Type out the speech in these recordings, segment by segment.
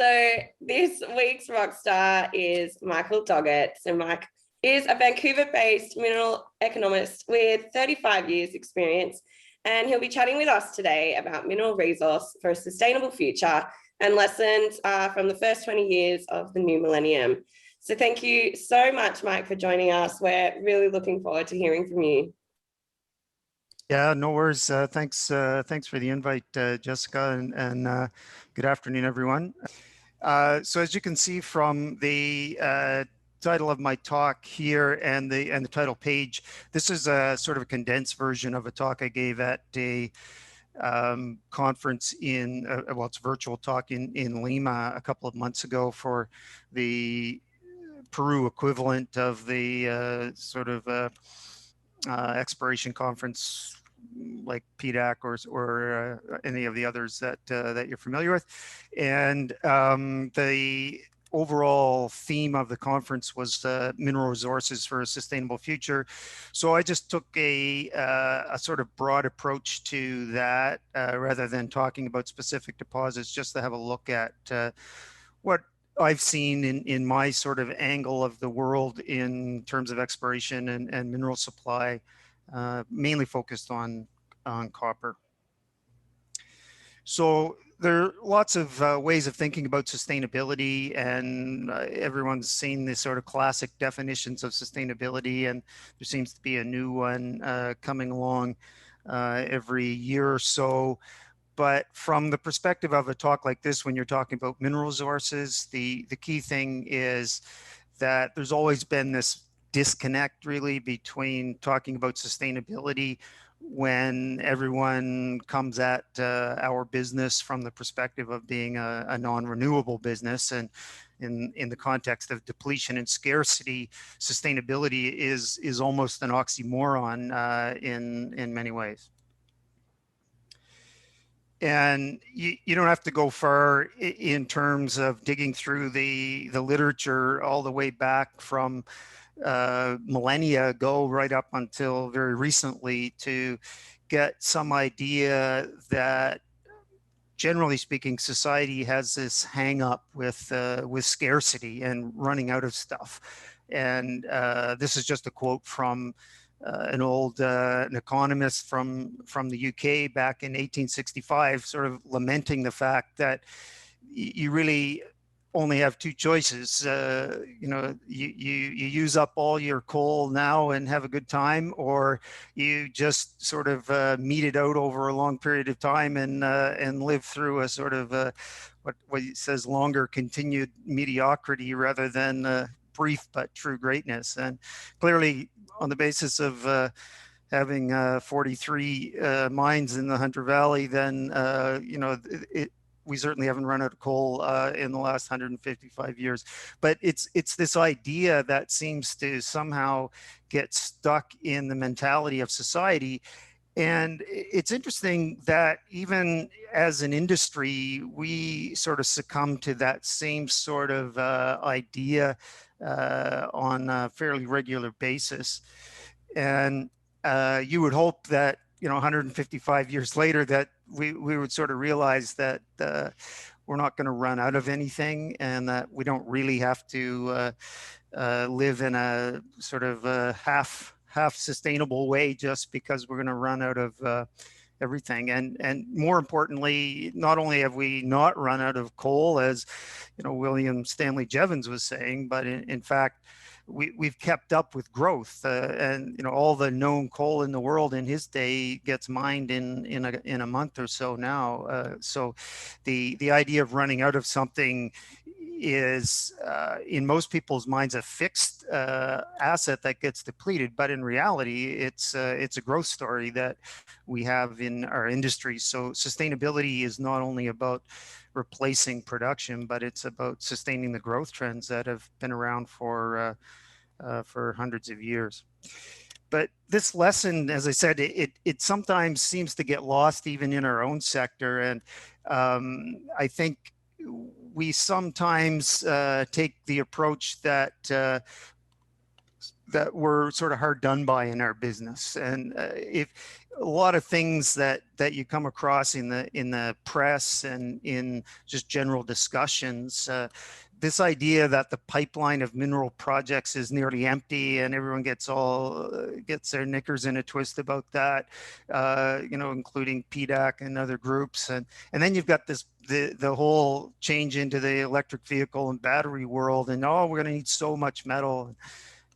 So this week's rock star is Michael Doggett. So Mike is a Vancouver-based mineral economist with 35 years experience, and he'll be chatting with us today about mineral resource for a sustainable future and lessons from the first 20 years of the new millennium. So thank you so much, Mike, for joining us. We're really looking forward to hearing from you. Yeah, no worries. Thanks for the invite, Jessica, and good afternoon, everyone. So as you can see from the title of my talk here and the title page, this is a sort of a condensed version of a talk I gave at a conference in, well, it's a virtual talk in Lima a couple of months ago for the Peru equivalent of the sort of exploration conference like PDAC or any of the others that that you're familiar with. And the overall theme of the conference was mineral resources for a sustainable future. So I just took a sort of broad approach to that rather than talking about specific deposits, just to have a look at what I've seen in my sort of angle of the world in terms of exploration and mineral supply, mainly focused on copper. So there are lots of ways of thinking about sustainability, and everyone's seen the sort of classic definitions of sustainability, and there seems to be a new one coming along every year or so. But from the perspective of a talk like this, when you're talking about mineral resources, the key thing is that there's always been this disconnect really between talking about sustainability when everyone comes at our business from the perspective of being a non-renewable business. And in the context of depletion and scarcity, sustainability is almost an oxymoron in many ways. And you don't have to go far in terms of digging through the literature all the way back from millennia ago right up until very recently to get some idea that, generally speaking, society has this hang up with scarcity and running out of stuff. And this is just a quote from an economist from the UK back in 1865, sort of lamenting the fact that you really only have two choices. You know, you use up all your coal now and have a good time, or you just sort of meet it out over a long period of time and live through a sort of what he says longer continued mediocrity rather than brief but true greatness. And clearly, on the basis of having 43 mines in the Hunter Valley, then you know, we certainly haven't run out of coal in the last 155 years. But it's this idea that seems to somehow get stuck in the mentality of society. And it's interesting that even as an industry, we sort of succumb to that same sort of idea on a fairly regular basis. And you would hope that, you know, 155 years later, that we would sort of realize that we're not going to run out of anything, and that we don't really have to live in a sort of half sustainable way just because we're going to run out of everything. And more importantly, not only have we not run out of coal, as you know, William Stanley Jevons was saying, but in fact, we've kept up with growth, and you know, all the known coal in the world in his day gets mined in a month or so now. So the idea of running out of something is in most people's minds a fixed asset that gets depleted, but in reality it's a growth story that we have in our industry. So sustainability is not only about replacing production, but it's about sustaining the growth trends that have been around for hundreds of years. But this lesson, as I said, it sometimes seems to get lost even in our own sector. And I think we sometimes take the approach that that we're sort of hard done by in our business. And if a lot of things that you come across in the press and in just general discussions, this idea that the pipeline of mineral projects is nearly empty and everyone gets their knickers in a twist about that, including PDAC and other groups. And then you've got the whole change into the electric vehicle and battery world, and we're going to need so much metal.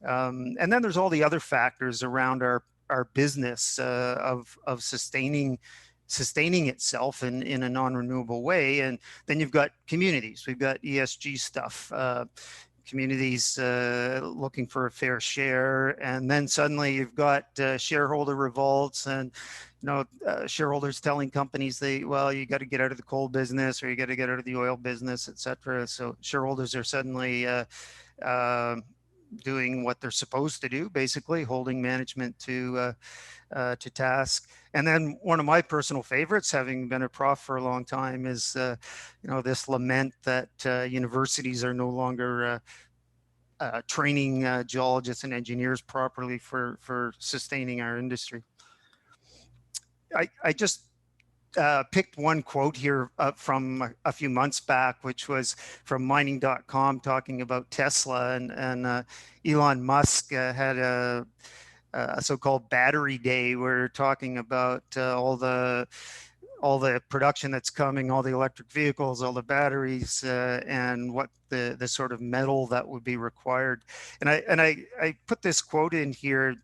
And then there's all the other factors around our business of sustaining itself in a non-renewable way. And then you've got communities, we've got ESG stuff, communities looking for a fair share. And then suddenly you've got shareholder revolts and shareholders telling companies you got to get out of the coal business, or you got to get out of the oil business, etc. So shareholders are suddenly doing what they're supposed to do, basically holding management to task. And then one of my personal favorites, having been a prof for a long time, is this lament that universities are no longer training geologists and engineers properly for sustaining our industry. I just picked one quote here from a few months back, which was from mining.com talking about Tesla, and Elon Musk had a so-called battery day, where we're talking about all the production that's coming, all the electric vehicles, all the batteries, and what the sort of metal that would be required. And I put this quote in here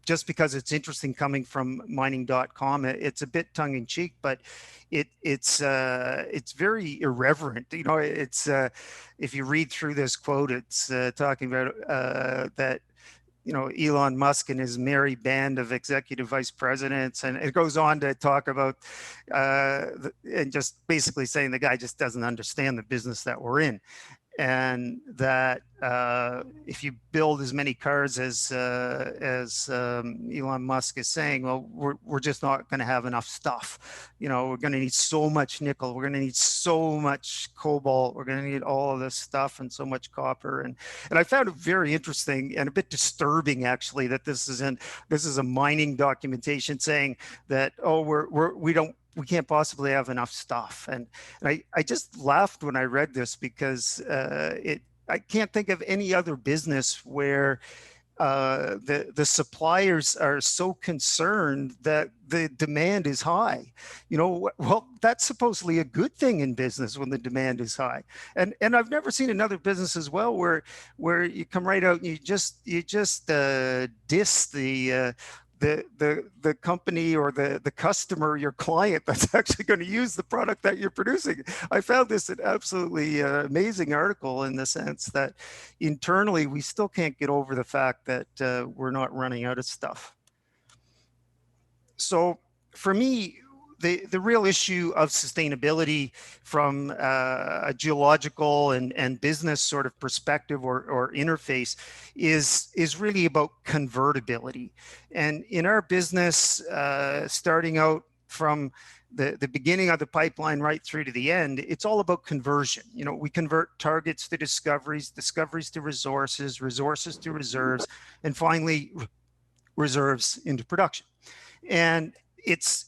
just because it's interesting coming from mining.com. It's a bit tongue in cheek, but it's very irreverent. It's if you read through this quote, it's talking about that Elon Musk and his merry band of executive vice presidents, and it goes on to talk about and just basically saying the guy just doesn't understand the business that we're in, and that if you build as many cars as Elon Musk is saying, well, we're just not going to have enough stuff. We're going to need so much nickel, we're going to need so much cobalt, we're going to need all of this stuff, and so much copper. And I found it very interesting and a bit disturbing, actually, that this is a mining documentation saying that, we can't possibly have enough stuff. And I just laughed when I read this, because I can't think of any other business where the suppliers are so concerned that the demand is high. Well, that's supposedly a good thing in business when the demand is high. And I've never seen another business as well where you come right out and you just diss the company or the customer, your client, that's actually going to use the product that you're producing. I found this an absolutely amazing article, in the sense that internally we still can't get over the fact that we're not running out of stuff. So for me, the real issue of sustainability from a geological and business sort of perspective or interface is really about convertibility. And in our business, starting out from the beginning of the pipeline right through to the end, it's all about conversion. We convert targets to discoveries to resources, resources to reserves, and finally reserves into production. And it's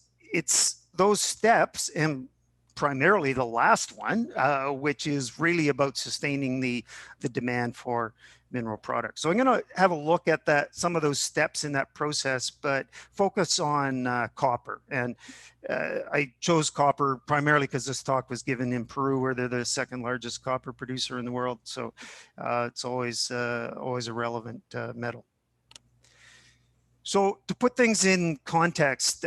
those steps, and primarily the last one, which is really about sustaining the demand for mineral products. So I'm going to have a look at some of those steps in that process, but focus on copper. And I chose copper primarily because this talk was given in Peru, where they're the second largest copper producer in the world. So it's always a relevant metal. So to put things in context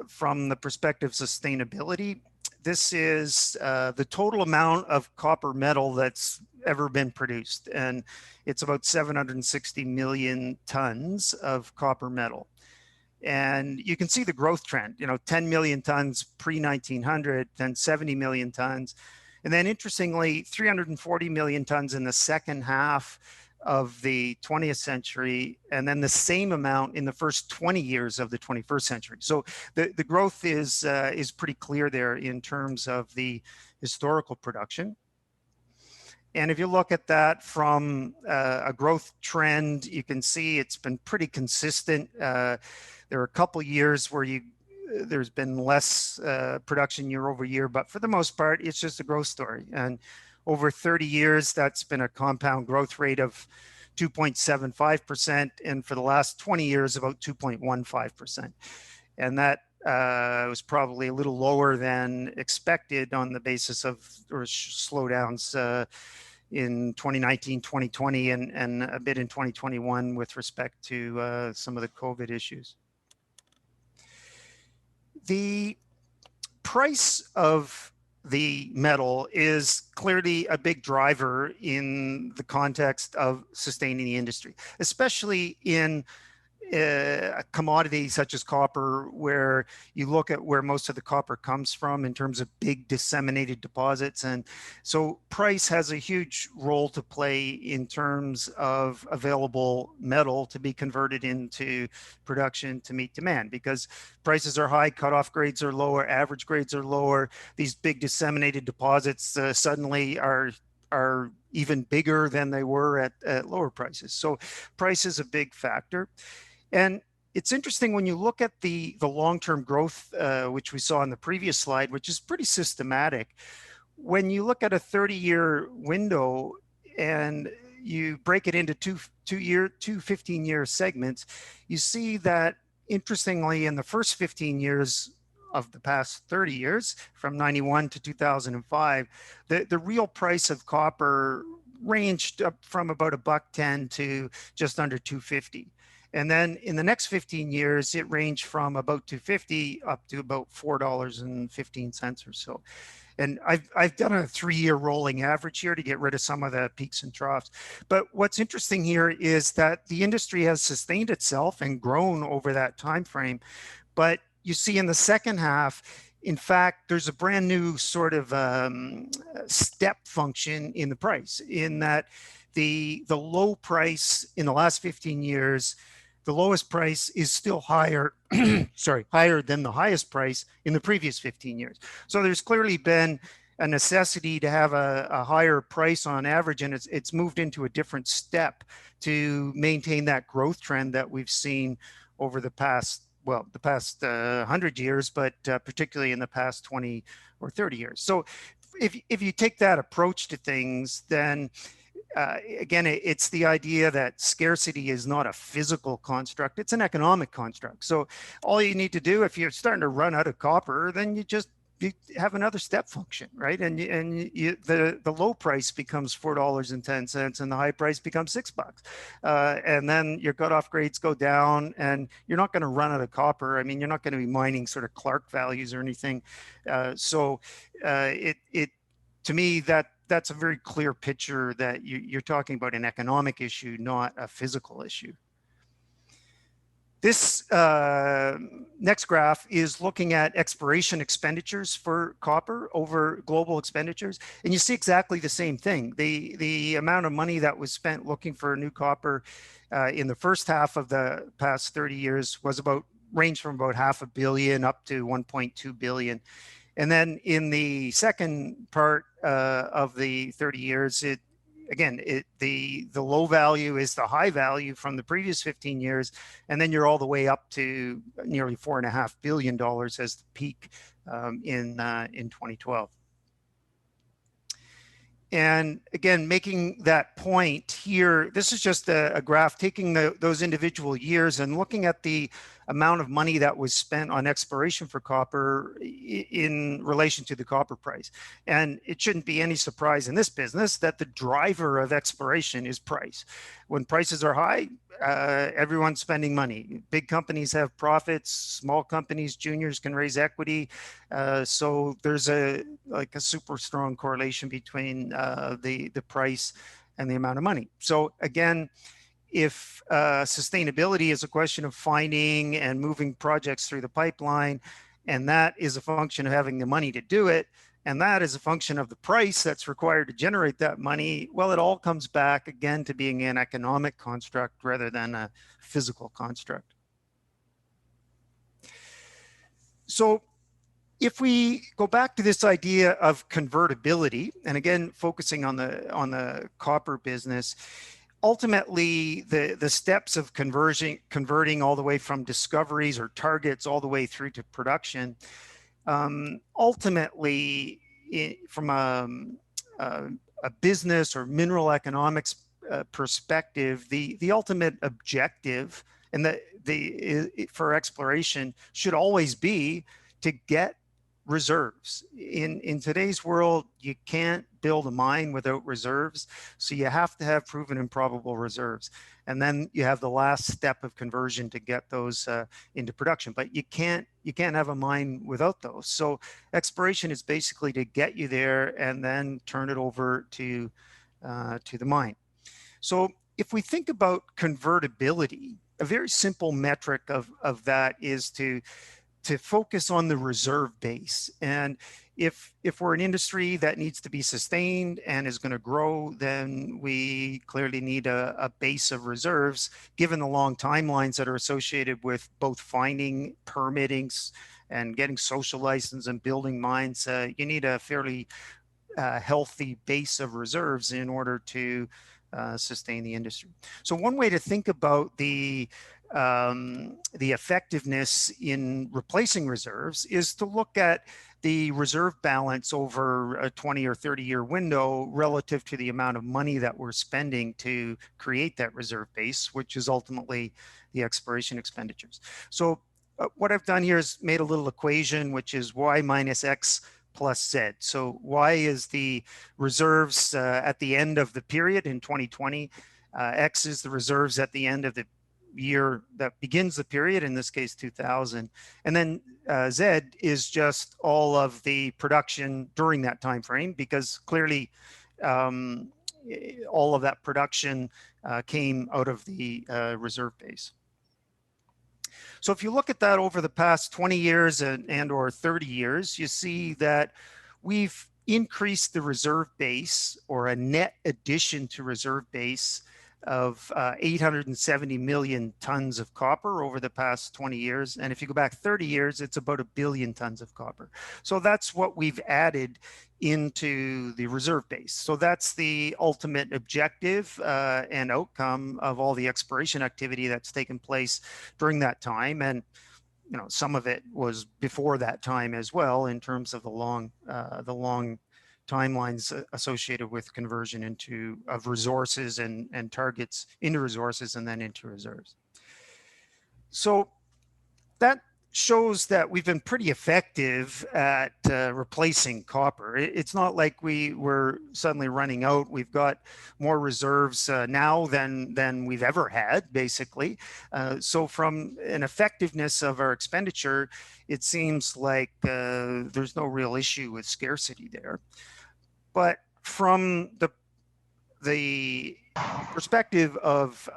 from the perspective of sustainability, this is the total amount of copper metal that's ever been produced. And it's about 760 million tons of copper metal. And you can see the growth trend, 10 million tons pre-1900, then 70 million tons. And then interestingly, 340 million tons in the second half of the 20th century, and then the same amount in the first 20 years of the 21st century. So the growth is pretty clear there in terms of the historical production. And if you look at that from a growth trend, you can see it's been pretty consistent. There are a couple years where there's been less production year over year, but for the most part, it's just a growth story. And over 30 years, that's been a compound growth rate of 2.75%. And for the last 20 years, about 2.15%. And that was probably a little lower than expected on the basis of slowdowns in 2019, 2020, and a bit in 2021 with respect to some of the COVID issues. The price of the metal is clearly a big driver in the context of sustaining the industry, especially in a commodity such as copper, where you look at where most of the copper comes from in terms of big disseminated deposits. And so price has a huge role to play in terms of available metal to be converted into production to meet demand, because prices are high, cutoff grades are lower, average grades are lower. These big disseminated deposits suddenly are even bigger than they were at lower prices. So price is a big factor. And it's interesting when you look at the long-term growth, which we saw in the previous slide, which is pretty systematic. When you look at a 30-year window and you break it into two 15-year segments, you see that, interestingly, in the first 15 years of the past 30 years, from 91 to 2005, the real price of copper ranged up from about $1.10 to just under $2.50. And then in the next 15 years, it ranged from about $2.50 up to about $4.15 or so. And I've done a 3-year rolling average here to get rid of some of the peaks and troughs. But what's interesting here is that the industry has sustained itself and grown over that time frame. But you see in the second half, in fact, there's a brand new sort of step function in the price, in that the low price in the last 15 years, the lowest price is still higher, higher than the highest price in the previous 15 years. So there's clearly been a necessity to have a higher price on average, and it's moved into a different step to maintain that growth trend that we've seen over the past 100 years, but particularly in the past 20 or 30 years. So if you take that approach to things, then again, it's the idea that scarcity is not a physical construct, it's an economic construct. So all you need to do, if you're starting to run out of copper, then you have another step function, right? And the low price becomes $4.10 and the high price becomes $6. And then your cutoff grades go down and you're not going to run out of copper. I mean, you're not going to be mining sort of Clark values or anything. To me, that's a very clear picture that you're talking about an economic issue, not a physical issue. This next graph is looking at exploration expenditures for copper over global expenditures. And you see exactly the same thing. The amount of money that was spent looking for new copper in the first half of the past 30 years was ranged from about $500 million up to $1.2 billion. And then in the second part of the 30 years, the low value is the high value from the previous 15 years. And then you're all the way up to nearly $4.5 billion as the peak in 2012. And again, making that point here, this is just a graph taking those individual years and looking at the amount of money that was spent on exploration for copper in relation to the copper price. And it shouldn't be any surprise in this business that the driver of exploration is price. When prices are high, everyone's spending money. Big companies have profits, small companies, juniors can raise equity. So there's a super strong correlation between the price and the amount of money. So again, if sustainability is a question of finding and moving projects through the pipeline, and that is a function of having the money to do it, and that is a function of the price that's required to generate that money, well, it all comes back again to being an economic construct rather than a physical construct. So if we go back to this idea of convertibility, and again, focusing on the copper business, ultimately the steps of converting all the way from discoveries or targets all the way through to production, ultimately from a business or mineral economics perspective, the ultimate objective and for exploration should always be to get reserves. In today's world, you can't build a mine without reserves, so you have to have proven and probable reserves, and then you have the last step of conversion to get those into production. But you can't have a mine without those. So exploration is basically to get you there and then turn it over to the mine. So if we think about convertibility, a very simple metric of that is to focus on the reserve base. And if we're an industry that needs to be sustained and is going to grow, then we clearly need a base of reserves, given the long timelines that are associated with both finding, permitting, and getting social license and building mines. You need a fairly healthy base of reserves in order to sustain the industry. So one way to think about the effectiveness in replacing reserves is to look at the reserve balance over a 20 or 30-year window relative to the amount of money that we're spending to create that reserve base, which is ultimately the exploration expenditures. So what I've done here is made a little equation, which is y minus x plus Z. So Y is the reserves at the end of the period in 2020. X is the reserves at the end of the year that begins the period, in this case 2000. And then Z is just all of the production during that time frame, because clearly all of that production came out of the reserve base. So if you look at that over the past 20 years and or 30 years, you see that we've increased the reserve base, or a net addition to reserve base, of 870 million tons of copper over the past 20 years. And if you go back 30 years, it's about 1 billion tons of copper. So that's what we've added into the reserve base. So that's the ultimate objective and outcome of all the exploration activity that's taken place during that time. And some of it was before that time as well, in terms of the long timelines associated with conversion of resources and targets into resources and then into reserves. So that shows that we've been pretty effective at replacing copper. It's not like we were suddenly running out. We've got more reserves now than we've ever had, basically. So from an effectiveness of our expenditure, it seems like there's no real issue with scarcity there. But from the perspective of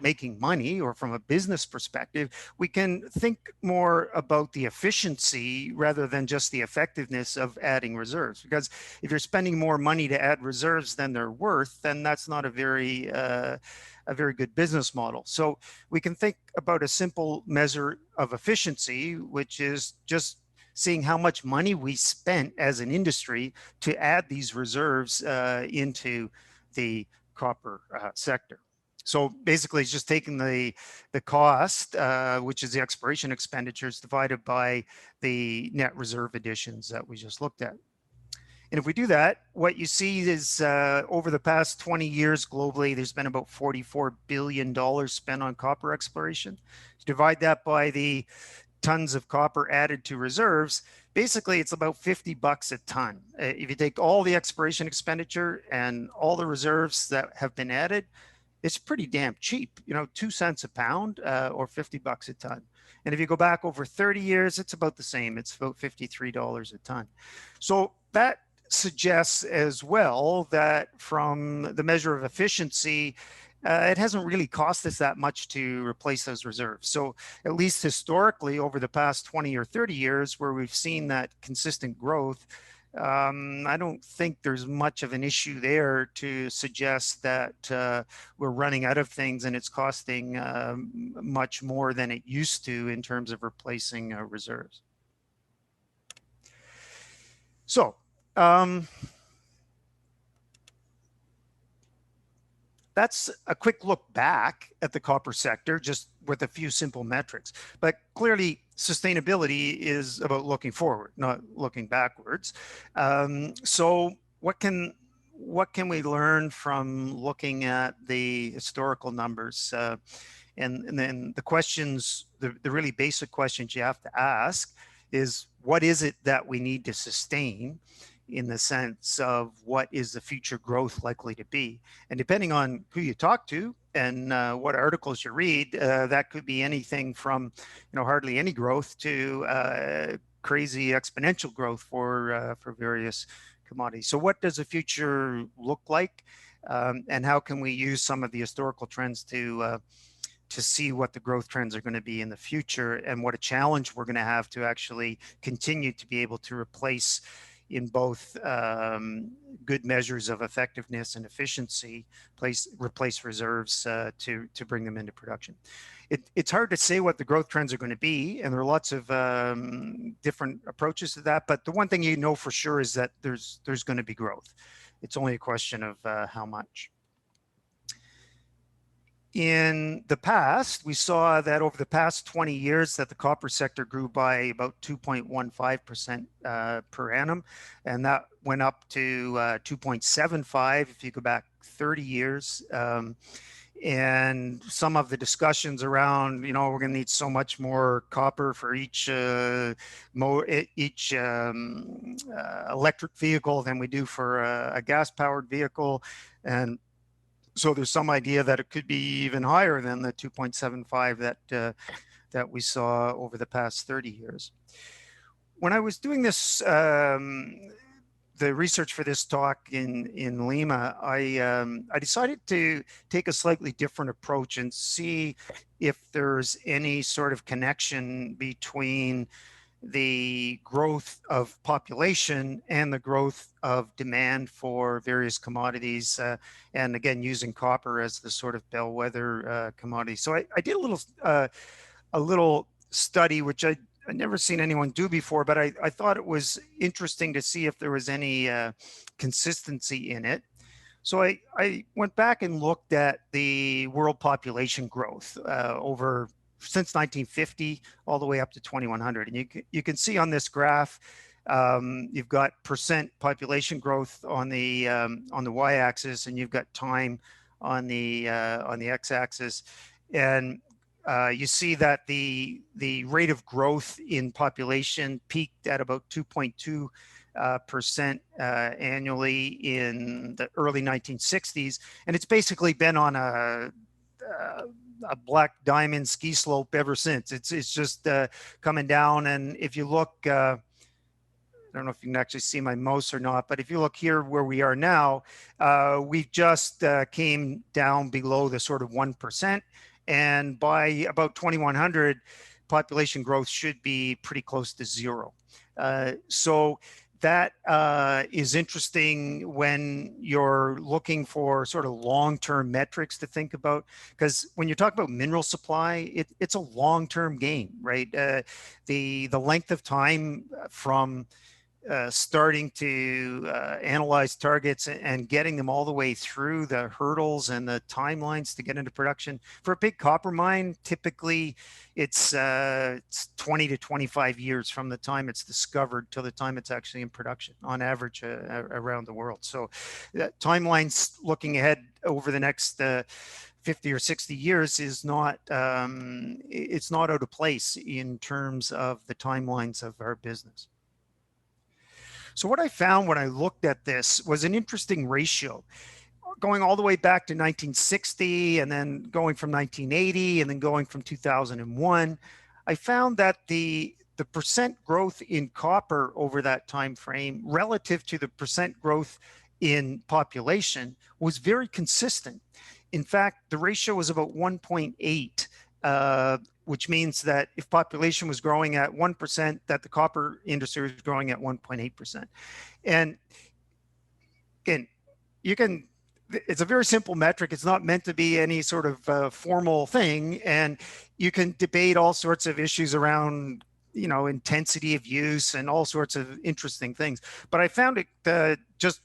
making money, or from a business perspective, we can think more about the efficiency rather than just the effectiveness of adding reserves. Because if you're spending more money to add reserves than they're worth, then that's not a very good business model. So we can think about a simple measure of efficiency, which is just seeing how much money we spent as an industry to add these reserves into the copper sector. So basically, it's just taking the cost, which is the exploration expenditures, divided by the net reserve additions that we just looked at. And if we do that, what you see is over the past 20 years globally, there's been about $44 billion spent on copper exploration. Divide that by the tons of copper added to reserves, basically it's about $50 a ton. If you take all the exploration expenditure and all the reserves that have been added, it's pretty damn cheap, 2 cents a pound or $50 a ton. And if you go back over 30 years, it's about the same. It's about $53 a ton. So that suggests as well that from the measure of efficiency, it hasn't really cost us that much to replace those reserves. So at least historically, over the past 20 or 30 years, where we've seen that consistent growth, I don't think there's much of an issue there to suggest that we're running out of things and it's costing much more than it used to in terms of replacing reserves. So that's a quick look back at the copper sector, just with a few simple metrics. But clearly, sustainability is about looking forward, not looking backwards. So what can we learn from looking at the historical numbers? And then the questions, the really basic questions you have to ask is, what is it that we need to sustain, in the sense of what is the future growth likely to be? And depending on who you talk to and what articles you read, that could be anything from, hardly any growth to crazy exponential growth for various commodities. So what does the future look like? And how can we use some of the historical trends to see what the growth trends are going to be in the future, and what a challenge we're going to have to actually continue to be able to replace, in both good measures of effectiveness and efficiency, replace reserves to bring them into production. It's hard to say what the growth trends are going to be, and there are lots of different approaches to that. But the one thing you know for sure is that there's going to be growth. It's only a question of how much. In the past, we saw that over the past 20 years that the copper sector grew by about 2.15% per annum, and that went up to 2.75 if you go back 30 years. And some of the discussions around, we're going to need so much more copper for each electric vehicle than we do for a gas-powered vehicle. And so there's some idea that it could be even higher than the 2.75 that we saw over the past 30 years. When I was doing this, the research for this talk in Lima, I decided to take a slightly different approach and see if there's any sort of connection between the growth of population and the growth of demand for various commodities, and again using copper as the sort of bellwether commodity. So I did a little study which I'd never seen anyone do before, but I thought it was interesting to see if there was any consistency in it. So I went back and looked at the world population growth over since 1950 all the way up to 2100, and you can see on this graph, you've got percent population growth on the y-axis, and you've got time on the x-axis, and you see that the rate of growth in population peaked at about 2.2% annually in the early 1960s, and it's basically been on a black diamond ski slope ever since. It's just coming down. And if you look, I don't know if you can actually see my mouse or not, but if you look here where we are now, we've just came down below the sort of 1%. And by about 2100, population growth should be pretty close to zero. So that is interesting when you're looking for sort of long-term metrics to think about, because when you talk about mineral supply, it's a long-term game, right? The length of time from starting to analyze targets and getting them all the way through the hurdles and the timelines to get into production. For a big copper mine, typically it's 20 to 25 years from the time it's discovered till the time it's actually in production, on average around the world. So timelines looking ahead over the next 50 or 60 years is not, it's not out of place in terms of the timelines of our business. So what I found when I looked at this was an interesting ratio, going all the way back to 1960, and then going from 1980, and then going from 2001. I found that the percent growth in copper over that time frame relative to the percent growth in population was very consistent. In fact, the ratio was about 1.8. Which means that if population was growing at 1%, that the copper industry was growing at 1.8%. And again, it's a very simple metric. It's not meant to be any sort of formal thing. And you can debate all sorts of issues around intensity of use and all sorts of interesting things. But I found it just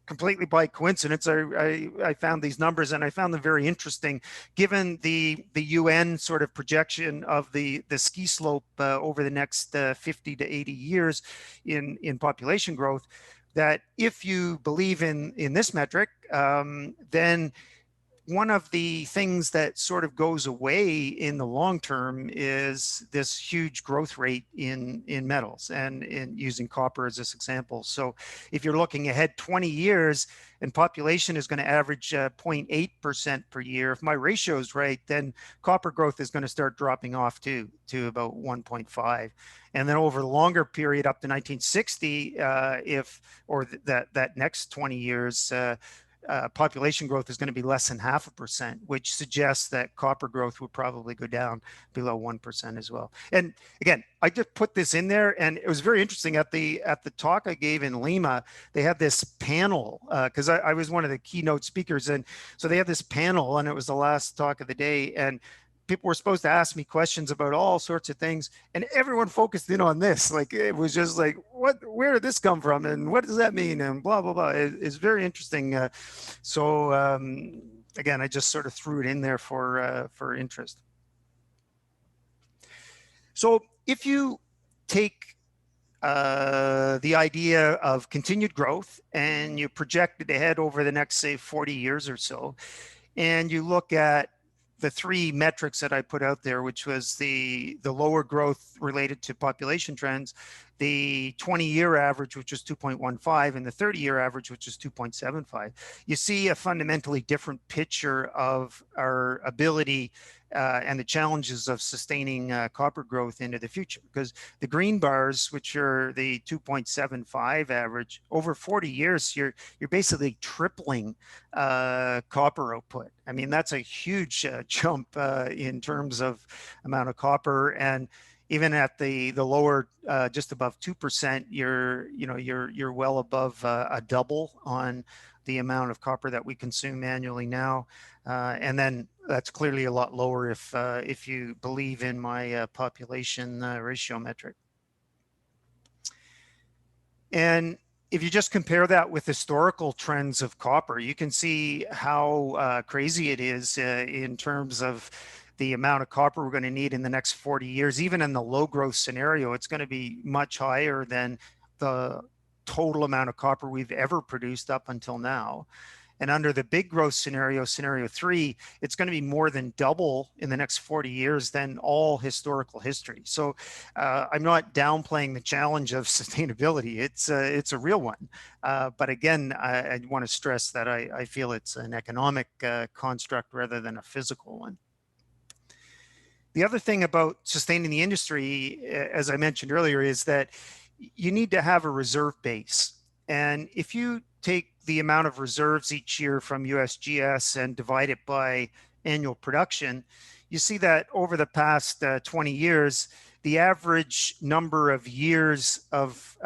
completely by coincidence. I found these numbers and I found them very interesting, given the UN sort of projection of the ski slope over the next 50 to 80 years in population growth. That if you believe in this metric, then one of the things that sort of goes away in the long term is this huge growth rate in metals, and in using copper as this example. So if you're looking ahead 20 years and population is going to average 0.8% per year, if my ratio is right, then copper growth is going to start dropping off to about 1.5. And then over the longer period up to 1960, that next 20 years, population growth is going to be less than 0.5%, which suggests that copper growth would probably go down below 1% as well. And again, I just put this in there, and it was very interesting at the talk I gave in Lima. They had this panel because I was one of the keynote speakers, and so they had this panel, and it was the last talk of the day, and people were supposed to ask me questions about all sorts of things, and everyone focused in on this. Like, it was just like, where did this come from, and what does that mean, and blah blah blah. It's very interesting. Again, I just sort of threw it in there for interest. So if you take the idea of continued growth and you project it ahead over the next, say, 40 years or so, and you look at the three metrics that I put out there, which was the lower growth related to population trends, the 20-year average, which was 2.15, and the 30-year average, which is 2.75. You see a fundamentally different picture of our ability and the challenges of sustaining copper growth into the future, because the green bars, which are the 2.75 average, over 40 years, you're basically tripling copper output. I mean, that's a huge jump in terms of amount of copper. And even at the lower, just above 2%, you're well above a double on the amount of copper that we consume annually now. And then that's clearly a lot lower if you believe in my population ratio metric. And if you just compare that with historical trends of copper, you can see how crazy it is in terms of the amount of copper we're going to need in the next 40 years. Even in the low growth scenario, it's going to be much higher than the total amount of copper we've ever produced up until now. And under the big growth scenario, scenario 3, it's going to be more than double in the next 40 years than all historical history. So I'm not downplaying the challenge of sustainability. It's a real one. But again, I want to stress that I feel it's an economic construct rather than a physical one. The other thing about sustaining the industry, as I mentioned earlier, is that you need to have a reserve base. And if you take the amount of reserves each year from USGS and divide it by annual production, you see that over the past 20 years, the average number of years of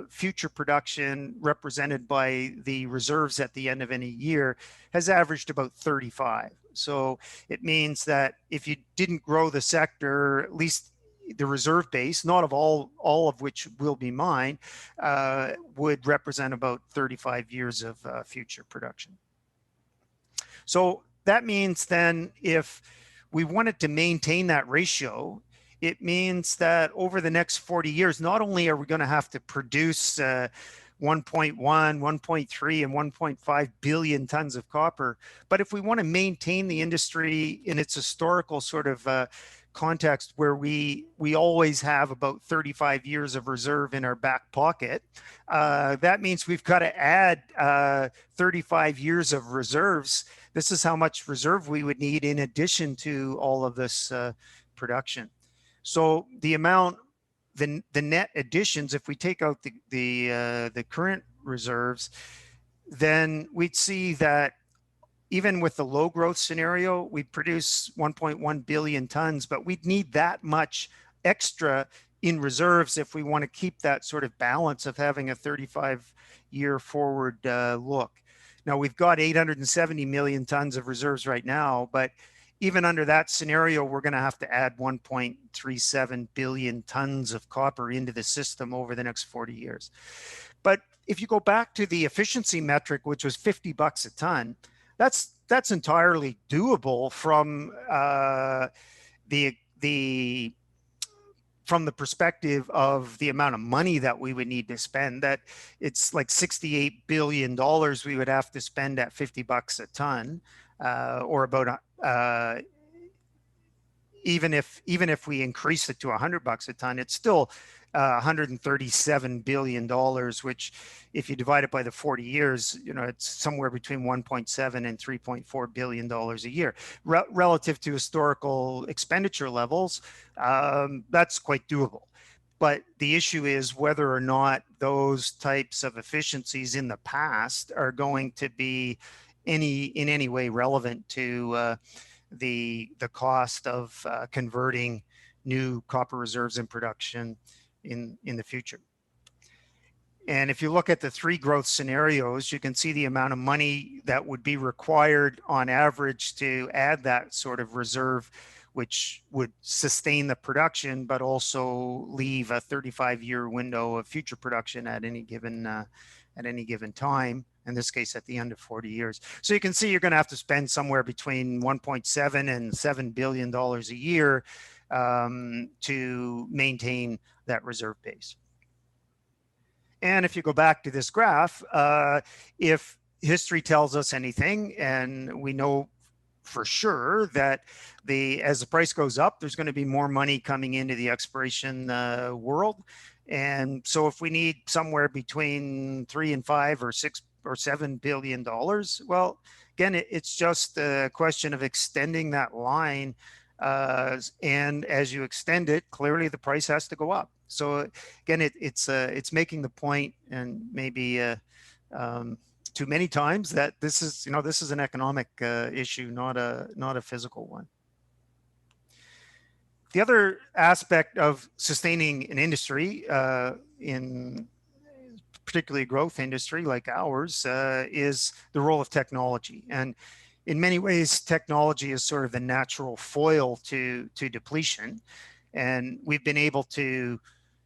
future production represented by the reserves at the end of any year has averaged about 35. So it means that if you didn't grow the sector, at least the reserve base, not of all of which will be mined, would represent about 35 years of future production. So that means then if we wanted to maintain that ratio, it means that over the next 40 years, not only are we going to have to produce 1.1, 1.3, and 1.5 billion tons of copper, but if we want to maintain the industry in its historical sort of context where we always have about 35 years of reserve in our back pocket, that means we've got to add 35 years of reserves. This is how much reserve we would need in addition to all of this production. So the amount, the net additions, if we take out the current reserves, then we'd see that even with the low growth scenario, we'd produce 1.1 billion tons, but we'd need that much extra in reserves if we want to keep that sort of balance of having a 35-year forward look. Now, we've got 870 million tons of reserves right now, but even under that scenario, we're going to have to add 1.37 billion tons of copper into the system over the next 40 years. But if you go back to the efficiency metric, which was $50 a ton, that's entirely doable from the from the perspective of the amount of money that we would need to spend. That it's like $68 billion we would have to spend at $50 a ton, or about even if we increase it to $100 a ton, it's still $137 billion, which if you divide it by the 40 years, it's somewhere between 1.7 and $3.4 billion a year. Relative to historical expenditure levels, that's quite doable. But the issue is whether or not those types of efficiencies in the past are going to be in any way relevant to the cost of converting new copper reserves in production in the future. And if you look at the three growth scenarios, you can see the amount of money that would be required on average to add that sort of reserve, which would sustain the production, but also leave a 35-year window of future production at any given time. In this case, at the end of 40 years. So you can see you're going to have to spend somewhere between 1.7 and $7 billion a year to maintain that reserve base. And if you go back to this graph, if history tells us anything, and we know for sure that as the price goes up, there's going to be more money coming into the exploration world. And so if we need somewhere between 3 and 5 or 6 or $7 billion, well, again, it's just a question of extending that line, and as you extend it, clearly the price has to go up. So again, it's making the point, and maybe too many times, that this is an economic issue, not a physical one. The other aspect of sustaining an industry, in particularly a growth industry like ours, is the role of technology. And in many ways, technology is sort of the natural foil to depletion. And we've been able to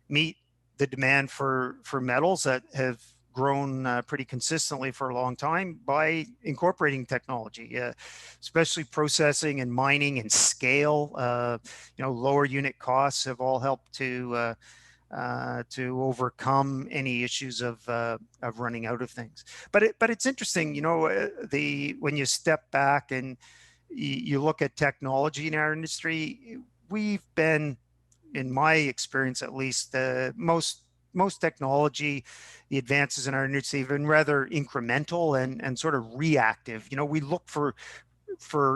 meet the demand for metals that have grown pretty consistently for a long time by incorporating technology, especially processing and mining and scale. Lower unit costs have all helped to overcome any issues of running out of things. But it's interesting, when you step back and you look at technology in our industry, we've been, in my experience at least, most technology, the advances in our industry have been rather incremental and sort of reactive. We look for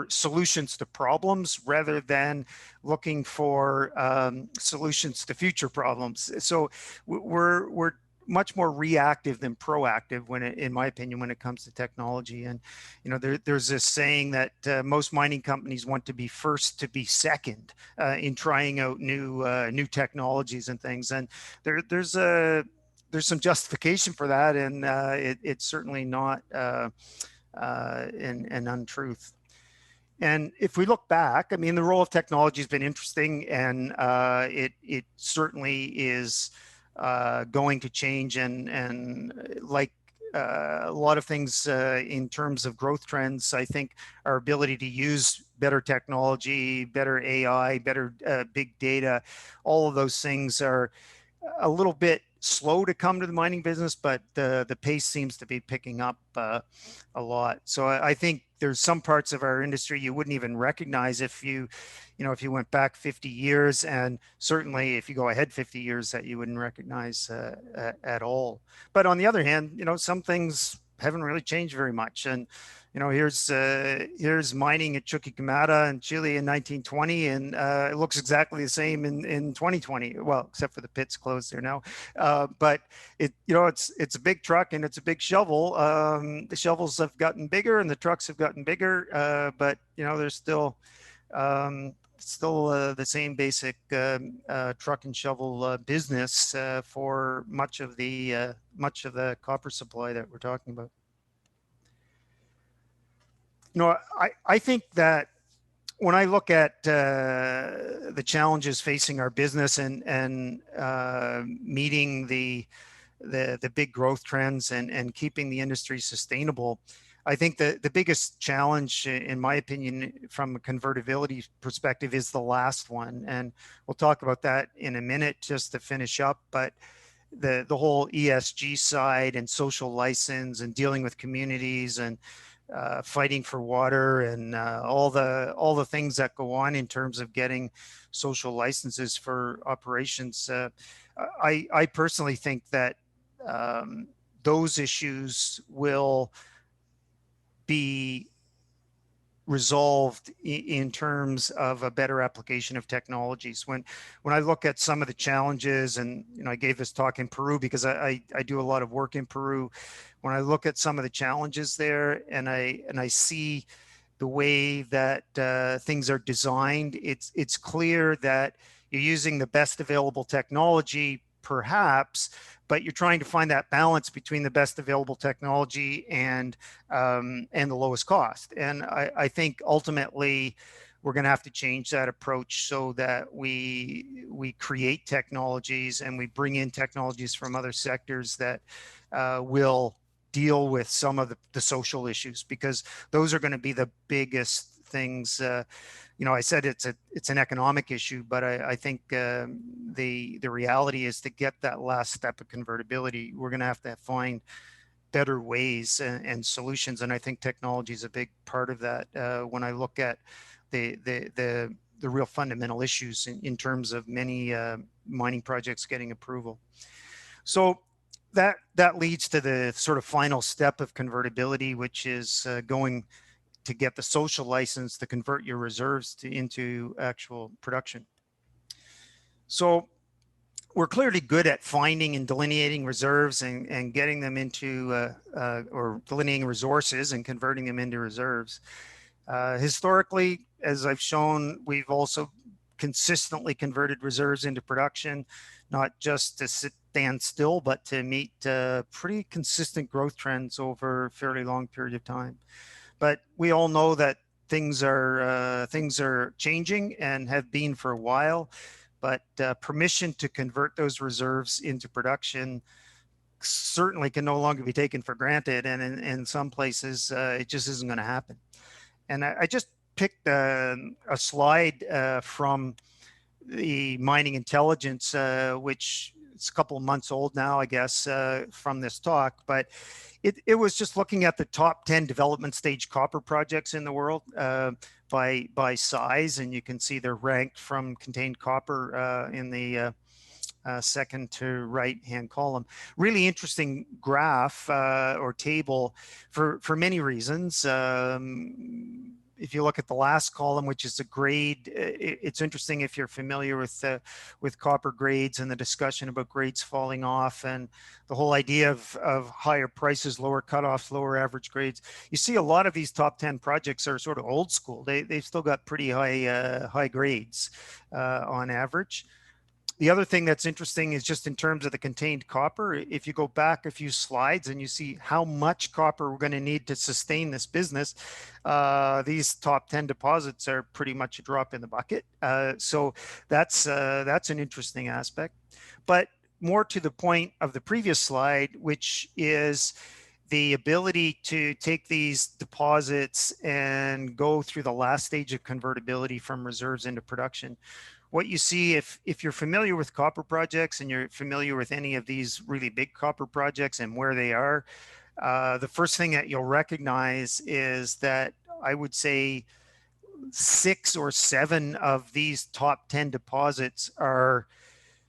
solutions to problems rather than looking for solutions to future problems. So we're much more reactive than proactive in my opinion, when it comes to technology. And there's this saying that most mining companies want to be first to be second in trying out new technologies and things. And there's some justification for that, and it's certainly not an untruth. And if we look back, I mean, the role of technology has been interesting, and it certainly is going to change. And like a lot of things in terms of growth trends, I think our ability to use better technology, better AI, better big data, all of those things are a little bit slow to come to the mining business, but the pace seems to be picking up a lot. So I think there's some parts of our industry you wouldn't even recognize if you went back 50 years, and certainly if you go ahead 50 years, that you wouldn't recognize at all. But on the other hand, some things haven't really changed very much. And here's mining at Chuquicamata in Chile in 1920, and it looks exactly the same in 2020. Well, except for the pits closed there now. But it's a big truck and it's a big shovel. The shovels have gotten bigger and the trucks have gotten bigger, but there's still the same basic truck and shovel business for much of the copper supply that we're talking about. I think that when I look at the challenges facing our business and meeting the big growth trends and keeping the industry sustainable, I think the biggest challenge, in my opinion, from a convertibility perspective, is the last one. And we'll talk about that in a minute just to finish up. But the whole ESG side and social license and dealing with communities and fighting for water and all the things that go on in terms of getting social licenses for operations. I personally think that those issues will be resolved in terms of a better application of technologies. When I look at some of the challenges, and I gave this talk in Peru because I do a lot of work in Peru. When I look at some of the challenges there, and I see the way that things are designed, it's clear that you're using the best available technology, perhaps, but you're trying to find that balance between the best available technology and the lowest cost. And I think ultimately we're going to have to change that approach so that we create technologies and we bring in technologies from other sectors that will deal with some of the social issues, because those are going to be the biggest things. I said it's an economic issue, but I think the reality is, to get that last step of convertibility, we're going to have to find better ways and solutions. And I think technology is a big part of that. When I look at the real fundamental issues in terms of many mining projects getting approval. So that leads to the sort of final step of convertibility, which is going to get the social license to convert your reserves into actual production. So we're clearly good at finding and delineating reserves and getting them into, or delineating resources and converting them into reserves. Historically, as I've shown, we've also consistently converted reserves into production, not just to stand still, but to meet pretty consistent growth trends over a fairly long period of time. But we all know that things are changing and have been for a while. But permission to convert those reserves into production certainly can no longer be taken for granted. And in some places, it just isn't going to happen. And I just picked a slide from the Mining Intelligence, which it's a couple of months old now, I guess, from this talk. But it was just looking at the top 10 development stage copper projects in the world by size. And you can see they're ranked from contained copper in the second to right hand column. Really interesting graph or table for many reasons. If you look at the last column, which is the grade, it's interesting if you're familiar with copper grades and the discussion about grades falling off and the whole idea of higher prices, lower cutoffs, lower average grades. You see a lot of these top 10 projects are sort of old school. They've still got pretty high grades on average. The other thing that's interesting is just in terms of the contained copper. If you go back a few slides and you see how much copper we're going to need to sustain this business, these top 10 deposits are pretty much a drop in the bucket. So that's an interesting aspect. But more to the point of the previous slide, which is the ability to take these deposits and go through the last stage of convertibility from reserves into production. What you see, if you're familiar with copper projects and you're familiar with any of these really big copper projects and where they are, the first thing that you'll recognize is that I would say 6 or 7 of these top 10 deposits are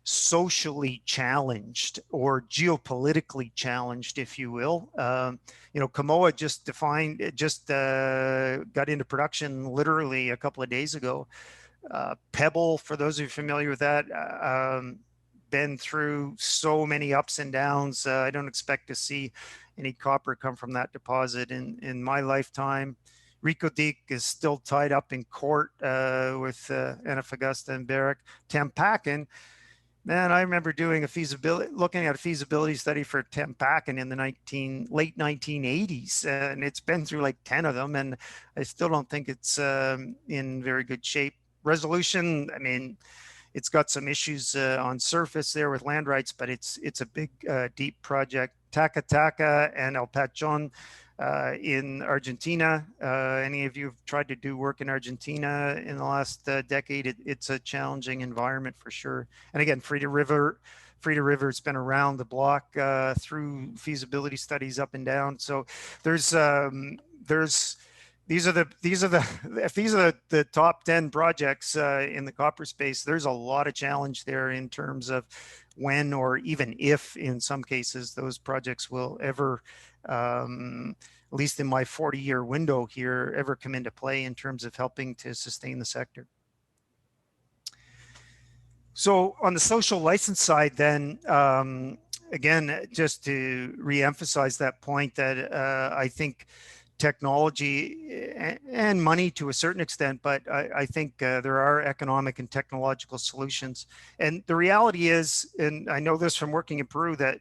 socially challenged or geopolitically challenged, if you will. Kamoa just got into production literally a couple of days ago. Pebble, for those of you familiar with that, been through so many ups and downs. I don't expect to see any copper come from that deposit in my lifetime. Reko Diq is still tied up in court with Antofagasta and Barrick. Tampakan, Man, I remember doing looking at a feasibility study for Tempakan in the late 1980s, and it's been through like 10 of them, and I still don't think it's in very good shape. Resolution, I mean, it's got some issues on surface there with land rights, but it's a big, deep project. Taka Taka and El Pachon in Argentina. Any of you have tried to do work in Argentina in the last decade? It's a challenging environment for sure. And again, Frida River's been around the block through feasibility studies up and down. So there's these are the if these are the top 10 projects in the copper space, there's a lot of challenge there in terms of when, or even if in some cases, those projects will ever at least in my 40-year window here, ever come into play in terms of helping to sustain the sector. So on the social license side then, again, just to re-emphasize that point that I think technology and money to a certain extent, but I think there are economic and technological solutions. And the reality is, and I know this from working in Peru, that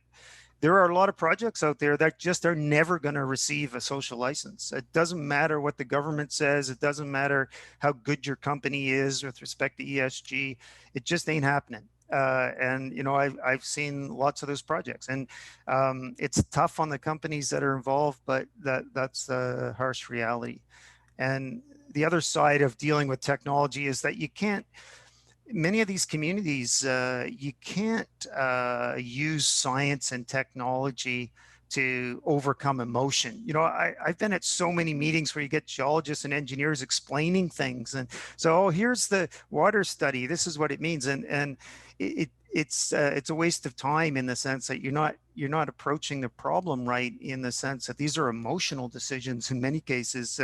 there are a lot of projects out there that just are never going to receive a social license. It doesn't matter what the government says. It doesn't matter how good your company is with respect to ESG. It just ain't happening. And, you know, I've seen lots of those projects, and it's tough on the companies that are involved, but that's the harsh reality. And the other side of dealing with technology is that you can't, many of these communities, you can't use science and technology to overcome emotion. You know, I've been at so many meetings where you get geologists and engineers explaining things. And so, oh, here's the water study. This is what it means. And it's a waste of time in the sense that you're not approaching the problem right, in the sense that these are emotional decisions in many cases.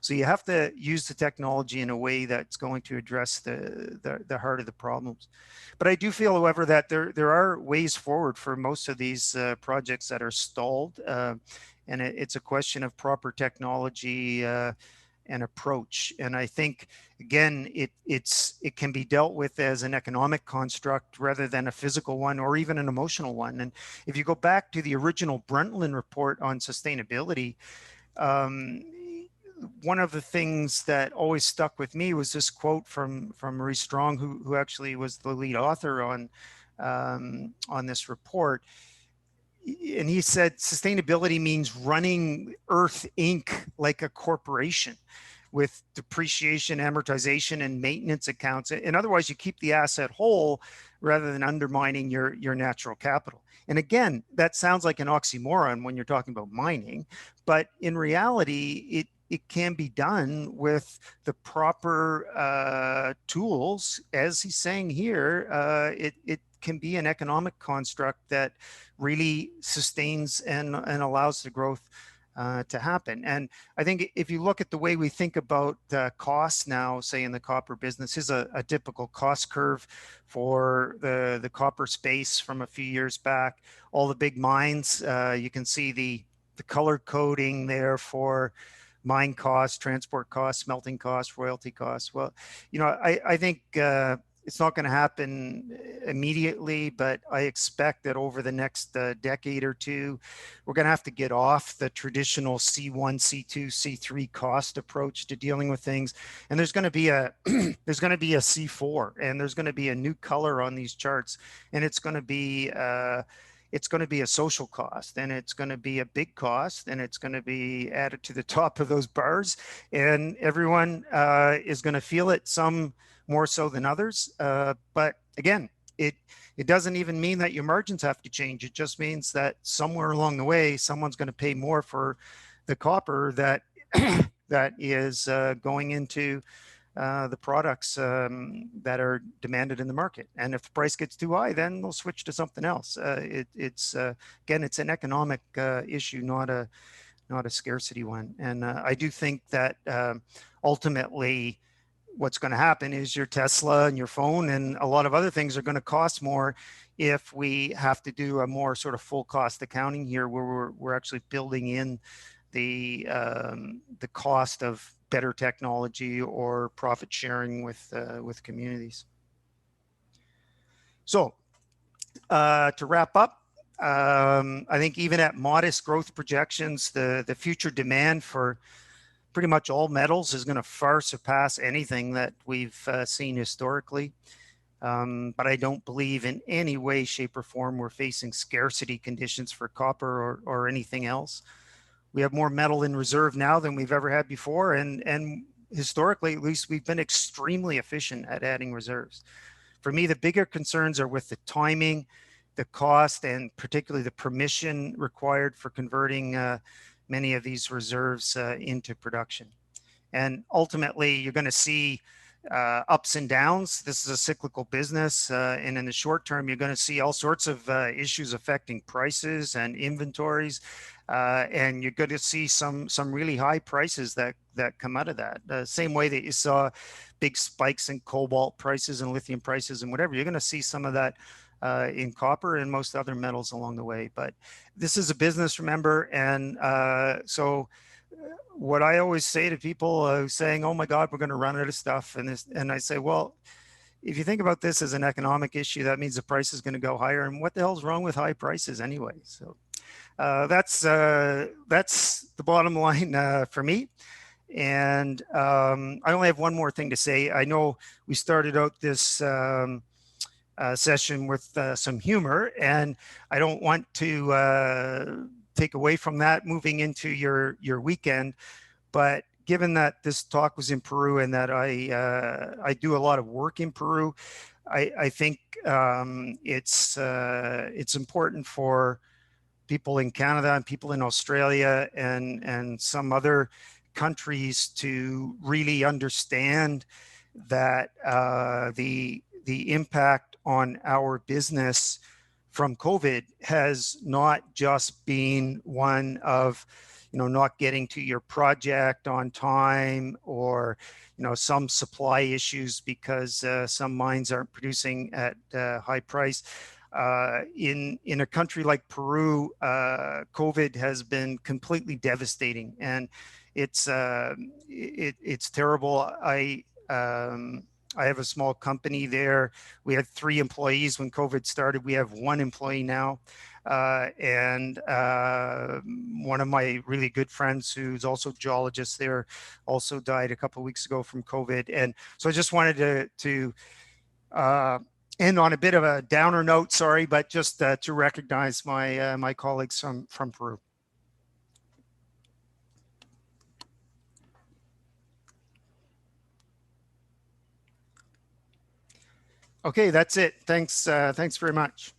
So you have to use the technology in a way that's going to address the heart of the problems. But I do feel, however, that there are ways forward for most of these projects that are stalled. And it's a question of proper technology and approach. And I think, again, it can be dealt with as an economic construct rather than a physical one or even an emotional one. And if you go back to the original Brundtland report on sustainability, one of the things that always stuck with me was this quote from Maurice Strong, who actually was the lead author on this report. And he said, sustainability means running Earth Inc. like a corporation, with depreciation, amortization, and maintenance accounts. And otherwise, you keep the asset whole rather than undermining your natural capital. And again, that sounds like an oxymoron when you're talking about mining, but in reality, it can be done with the proper tools. As he's saying here, it can be an economic construct that really sustains and allows the growth to happen. And I think if you look at the way we think about costs now, say in the copper business, is a typical cost curve for the copper space from a few years back. All the big mines, you can see the color coding there for mine costs, transport costs, smelting costs, royalty costs. Well, you know, I think it's not going to happen immediately, but I expect that over the next decade or two, we're going to have to get off the traditional C1, C2, C3 cost approach to dealing with things. And there's going to be a there's going to be a C4, and there's going to be a new color on these charts, and it's going to be a social cost, and it's going to be a big cost, and it's going to be added to the top of those bars, and everyone is going to feel it, some more so than others. But again, it doesn't even mean that your margins have to change. It just means that somewhere along the way, someone's going to pay more for the copper that that is going into the products that are demanded in the market. And if the price gets too high, then they'll switch to something else. It's again, it's an economic issue, not a scarcity one. And I do think that ultimately, what's going to happen is your Tesla and your phone and a lot of other things are going to cost more if we have to do a more sort of full cost accounting here, where we're actually building in the cost of better technology or profit sharing with communities. So To wrap up, I think even at modest growth projections, the future demand for pretty much all metals is going to far surpass anything that we've seen historically. But I don't believe in any way, shape, or form we're facing scarcity conditions for copper or anything else. We have more metal in reserve now than we've ever had before, and historically, at least, we've been extremely efficient at adding reserves. For me, the bigger concerns are with the timing, the cost, and particularly the permission required for converting many of these reserves into production. And ultimately, you're going to see ups and downs. This is a cyclical business, and in the short term, you're going to see all sorts of issues affecting prices and inventories, and you're going to see some really high prices that come out of that. The same way that you saw big spikes in cobalt prices and lithium prices and whatever, you're going to see some of that in copper and most other metals along the way. But this is a business, remember, and so what I always say to people saying, "Oh my God, we're going to run out of stuff," and I say, "Well, if you think about this as an economic issue, that means the price is going to go higher. And what the hell's wrong with high prices anyway?" So that's the bottom line for me. And I only have one more thing to say. I know we started out this session with some humor, and I don't want to take away from that moving into your weekend. But given that this talk was in Peru and that I do a lot of work in Peru, I think it's important for people in Canada and people in Australia and some other countries to really understand that the impact on our business from COVID has not just been one of, not getting to your project on time, or, some supply issues because some mines aren't producing at high price. In a country like Peru, COVID has been completely devastating, and it's terrible. I have a small company there. We had 3 employees when COVID started. We have 1 employee now. And one of my really good friends, who's also a geologist there, also died a couple of weeks ago from COVID. And so I just wanted to end on a bit of a downer note, sorry, but just to recognize my colleagues from Peru. Okay, that's it. Thanks very much.